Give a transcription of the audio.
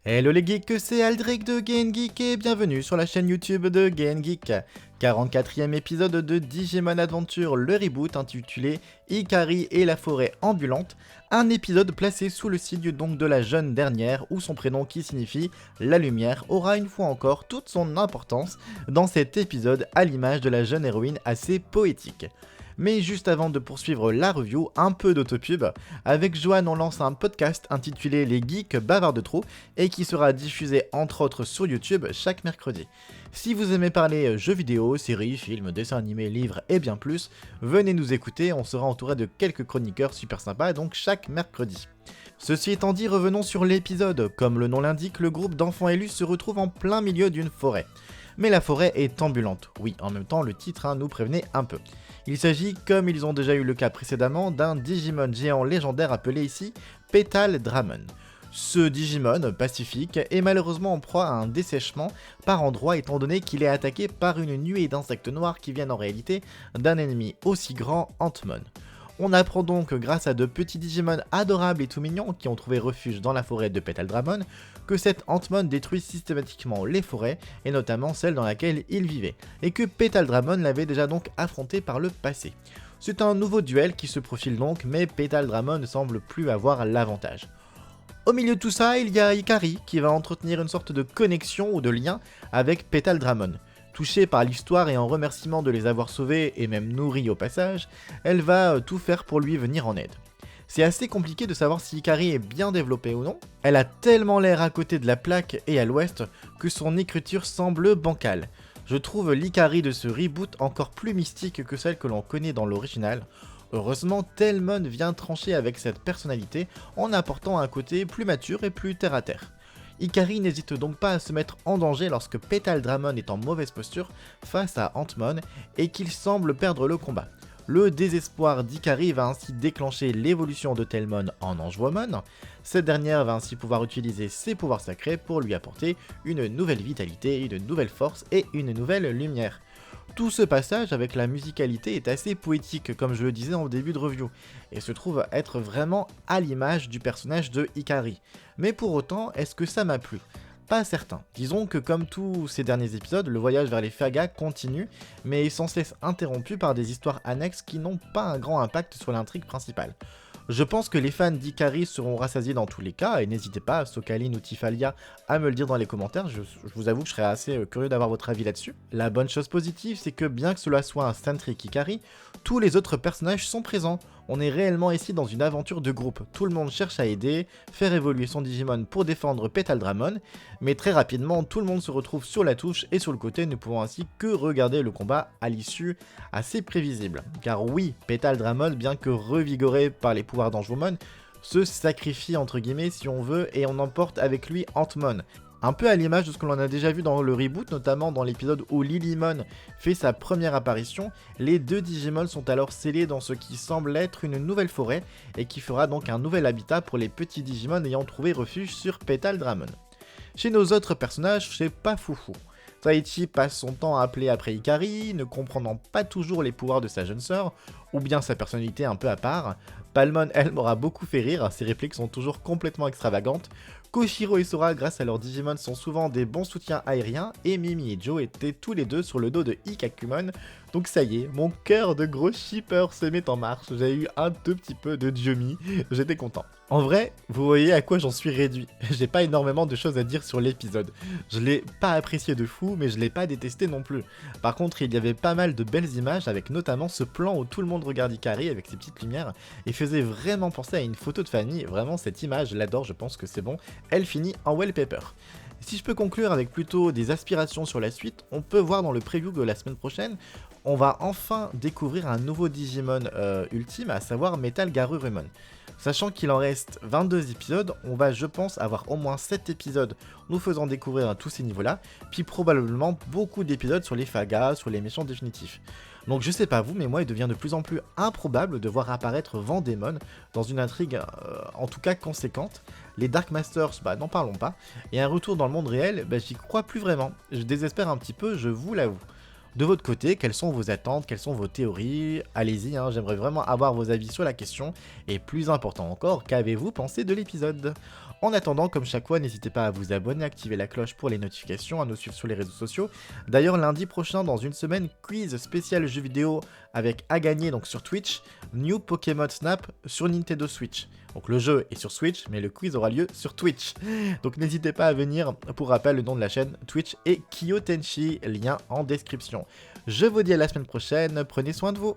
Hello les geeks, c'est Aldric de Gain Geek et bienvenue sur la chaîne YouTube de Gain Geek. 44e épisode de Digimon Adventure, le reboot intitulé Ikari et la forêt ambulante, un épisode placé sous le signe donc de la jeune dernière où son prénom qui signifie la lumière aura une fois encore toute son importance dans cet épisode à l'image de la jeune héroïne assez poétique. Mais juste avant de poursuivre la review, un peu d'autopub. Avec Joanne, on lance un podcast intitulé Les Geeks bavardent trop et qui sera diffusé entre autres sur YouTube chaque mercredi. Si vous aimez parler jeux vidéo, séries, films, dessins animés, livres et bien plus, venez nous écouter, on sera entouré de quelques chroniqueurs super sympas donc chaque mercredi. Ceci étant dit, revenons sur l'épisode. Comme le nom l'indique, le groupe d'enfants élus se retrouve en plein milieu d'une forêt. Mais la forêt est ambulante. Oui, en même temps, le titre nous prévenait un peu. Il s'agit, comme ils ont déjà eu le cas précédemment, d'un Digimon géant légendaire appelé ici Petal Dramon. Ce Digimon, pacifique, est malheureusement en proie à un dessèchement par endroits étant donné qu'il est attaqué par une nuée d'insectes noirs qui viennent en réalité d'un ennemi aussi grand, Antmon. On apprend donc grâce à de petits Digimon adorables et tout mignons qui ont trouvé refuge dans la forêt de Petal Dramon que cet Antmon détruit systématiquement les forêts et notamment celle dans laquelle il vivait et que Petal Dramon l'avait déjà donc affronté par le passé. C'est un nouveau duel qui se profile donc mais Petal Dramon ne semble plus avoir l'avantage. Au milieu de tout ça, il y a Ikari qui va entretenir une sorte de connexion ou de lien avec Petal Dramon. Touchée par l'histoire et en remerciement de les avoir sauvés et même nourris au passage, elle va tout faire pour lui venir en aide. C'est assez compliqué de savoir si Ikari est bien développée ou non. Elle a tellement l'air à côté de la plaque et à l'ouest que son écriture semble bancale. Je trouve l'Ikari de ce reboot encore plus mystique que celle que l'on connaît dans l'original. Heureusement, Telmon vient trancher avec cette personnalité en apportant un côté plus mature et plus terre à terre. Ikari n'hésite donc pas à se mettre en danger lorsque Petal Dramon est en mauvaise posture face à Antmon et qu'il semble perdre le combat. Le désespoir d'Ikari va ainsi déclencher l'évolution de Telmon en Angewomon. Cette dernière va ainsi pouvoir utiliser ses pouvoirs sacrés pour lui apporter une nouvelle vitalité, une nouvelle force et une nouvelle lumière. Tout ce passage avec la musicalité est assez poétique comme je le disais en début de review et se trouve être vraiment à l'image du personnage de Ikari. Mais pour autant, est-ce que ça m'a plu ? Pas certain. Disons que comme tous ces derniers épisodes, le voyage vers les Fagas continue mais est sans cesse interrompu par des histoires annexes qui n'ont pas un grand impact sur l'intrigue principale. Je pense que les fans d'Ikari seront rassasiés dans tous les cas, et n'hésitez pas, Socaline ou Tifalia, à me le dire dans les commentaires, je vous avoue que je serais assez curieux d'avoir votre avis là-dessus. La bonne chose positive, c'est que bien que cela soit un centric Ikari, tous les autres personnages sont présents. On est réellement ici dans une aventure de groupe, tout le monde cherche à aider, faire évoluer son Digimon pour défendre Petal Dramon, mais très rapidement, tout le monde se retrouve sur la touche et sur le côté, ne pouvant ainsi que regarder le combat à l'issue assez prévisible. Car oui, Petal Dramon, bien que revigoré par les pouvoirs d'Angewomon, se sacrifie entre guillemets si on veut et on emporte avec lui Antmon. Un peu à l'image de ce que l'on a déjà vu dans le reboot, notamment dans l'épisode où Lilymon fait sa première apparition, les deux Digimon sont alors scellés dans ce qui semble être une nouvelle forêt et qui fera donc un nouvel habitat pour les petits Digimon ayant trouvé refuge sur Petal Dramon. Chez nos autres personnages, c'est pas foufou. Taichi passe son temps à appeler après Ikari, ne comprenant pas toujours les pouvoirs de sa jeune sœur, ou bien sa personnalité un peu à part. Palmon, elle, m'aura beaucoup fait rire, ses répliques sont toujours complètement extravagantes. Koshiro et Sora, grâce à leurs Digimon, sont souvent des bons soutiens aériens, et Mimi et Joe étaient tous les deux sur le dos de Ikakumon. Donc ça y est, mon cœur de gros shipper se met en marche, j'ai eu un tout petit peu de Jumi, j'étais content. En vrai, vous voyez à quoi j'en suis réduit, j'ai pas énormément de choses à dire sur l'épisode. Je l'ai pas apprécié de fou, mais je l'ai pas détesté non plus. Par contre, il y avait pas mal de belles images, avec notamment ce plan où tout le monde regarde Ikari avec ses petites lumières, et faisait vraiment penser à une photo de famille, vraiment cette image, je l'adore, je pense que c'est bon, elle finit en wallpaper. Si je peux conclure avec plutôt des aspirations sur la suite, on peut voir dans le preview de la semaine prochaine, on va enfin découvrir un nouveau Digimon ultime, à savoir Metal Garurumon. Sachant qu'il en reste 22 épisodes, on va je pense avoir au moins 7 épisodes nous faisant découvrir tous ces niveaux-là, puis probablement beaucoup d'épisodes sur les Fagas, sur les méchants définitifs. Donc je sais pas vous, mais moi il devient de plus en plus improbable de voir apparaître Vendémon dans une intrigue en tout cas conséquente. Les Dark Masters, n'en parlons pas, et un retour dans le monde réel, j'y crois plus vraiment. Je désespère un petit peu, je vous l'avoue. De votre côté, quelles sont vos attentes, quelles sont vos théories? Allez-y, j'aimerais vraiment avoir vos avis sur la question, et plus important encore, qu'avez-vous pensé de l'épisode? En attendant, comme chaque fois, n'hésitez pas à vous abonner, activer la cloche pour les notifications, à nous suivre sur les réseaux sociaux. D'ailleurs, lundi prochain, dans une semaine, quiz spécial jeux vidéo avec à gagner donc sur Twitch, New Pokémon Snap sur Nintendo Switch. Donc le jeu est sur Switch, mais le quiz aura lieu sur Twitch. Donc n'hésitez pas à venir. Pour rappel, le nom de la chaîne Twitch est Kyotenshi, lien en description. Je vous dis à la semaine prochaine, prenez soin de vous.